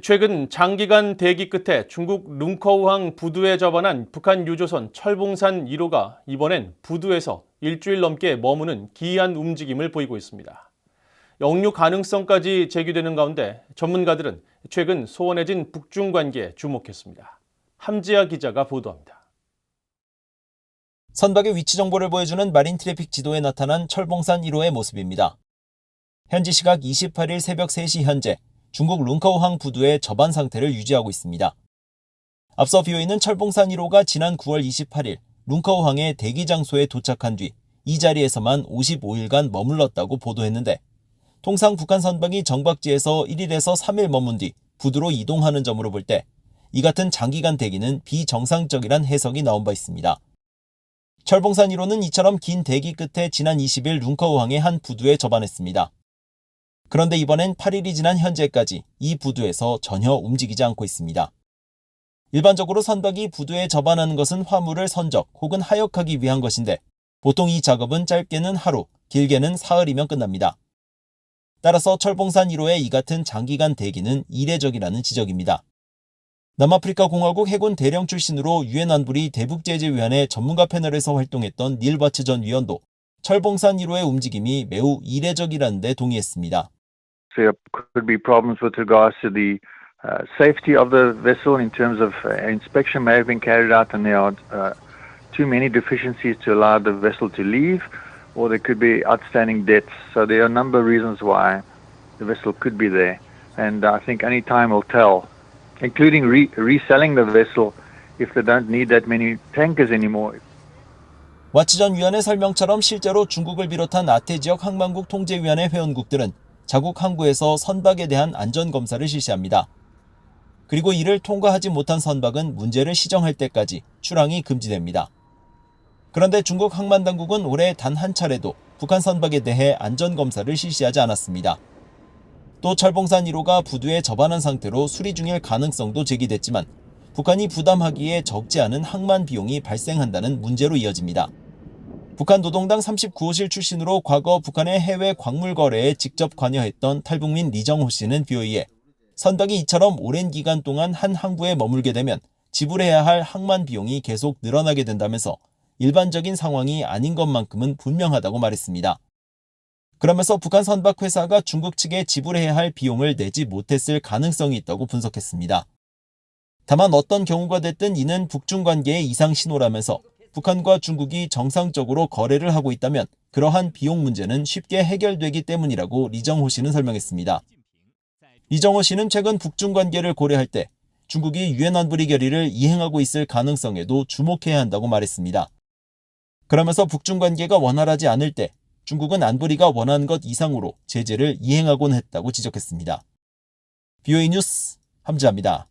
최근 장기간 대기 끝에 중국 룽커우항 부두에 접안한 북한 유조선 철봉산 1호가 이번엔 부두에서 일주일 넘게 머무는 기이한 움직임을 보이고 있습니다. 역류 가능성까지 제기되는 가운데 전문가들은 최근 소원해진 북중 관계에 주목했습니다. 함지아 기자가 보도합니다. 선박의 위치 정보를 보여주는 마린 트래픽 지도에 나타난 철봉산 1호의 모습입니다. 현지 시각 28일 새벽 3시 현재 중국 룽커우항 부두의 접안 상태를 유지하고 있습니다. 앞서 BOA는 철봉산 1호가 지난 9월 28일 룽커우항의 대기 장소에 도착한 뒤 이 자리에서만 55일간 머물렀다고 보도했는데, 통상 북한 선박이 정박지에서 1일에서 3일 머문 뒤 부두로 이동하는 점으로 볼 때 이 같은 장기간 대기는 비정상적이란 해석이 나온 바 있습니다. 철봉산 1호는 이처럼 긴 대기 끝에 지난 20일 룽커우항의 한 부두에 접안했습니다. 그런데 이번엔 8일이 지난 현재까지 이 부두에서 전혀 움직이지 않고 있습니다. 일반적으로 선박이 부두에 접안하는 것은 화물을 선적 혹은 하역하기 위한 것인데, 보통 이 작업은 짧게는 하루, 길게는 사흘이면 끝납니다. 따라서 철봉산 1호의 이 같은 장기간 대기는 이례적이라는 지적입니다. 남아프리카 공화국 해군 대령 출신으로 유엔 안보리 대북제재위원회 전문가 패널에서 활동했던 닐 바츠 전 위원도 철봉산 1호의 움직임이 매우 이례적이라는 데 동의했습니다. There could be problems with regards to the safety of the vessel in terms of inspection may have been carried out and there are too many deficiencies to allow the vessel to leave, or there could be outstanding debts. So there are a number of reasons why the vessel could be there, and I think only time will tell, including reselling the vessel if they don't need that many tankers anymore. 와츠 전 위원의 설명처럼 실제로 중국을 비롯한 아태 지역 항만국 통제위원회 회원국들은 자국 항구에서 선박에 대한 안전검사를 실시합니다. 그리고 이를 통과하지 못한 선박은 문제를 시정할 때까지 출항이 금지됩니다. 그런데 중국 항만당국은 올해 단 한 차례도 북한 선박에 대해 안전검사를 실시하지 않았습니다. 또 철봉산 1호가 부두에 접안한 상태로 수리 중일 가능성도 제기됐지만 북한이 부담하기에 적지 않은 항만 비용이 발생한다는 문제로 이어집니다. 북한 노동당 39호실 출신으로 과거 북한의 해외 광물 거래에 직접 관여했던 탈북민 리정호 씨는 BOA에 선박이 이처럼 오랜 기간 동안 한 항구에 머물게 되면 지불해야 할 항만 비용이 계속 늘어나게 된다면서 일반적인 상황이 아닌 것만큼은 분명하다고 말했습니다. 그러면서 북한 선박 회사가 중국 측에 지불해야 할 비용을 내지 못했을 가능성이 있다고 분석했습니다. 다만 어떤 경우가 됐든 이는 북중 관계의 이상 신호라면서 북한과 중국이 정상적으로 거래를 하고 있다면 그러한 비용 문제는 쉽게 해결되기 때문이라고 리정호 씨는 설명했습니다. 리정호 씨는 최근 북중 관계를 고려할 때 중국이 유엔 안보리 결의를 이행하고 있을 가능성에도 주목해야 한다고 말했습니다. 그러면서 북중 관계가 원활하지 않을 때 중국은 안보리가 원하는 것 이상으로 제재를 이행하곤 했다고 지적했습니다. BOA 뉴스 함지아입니다.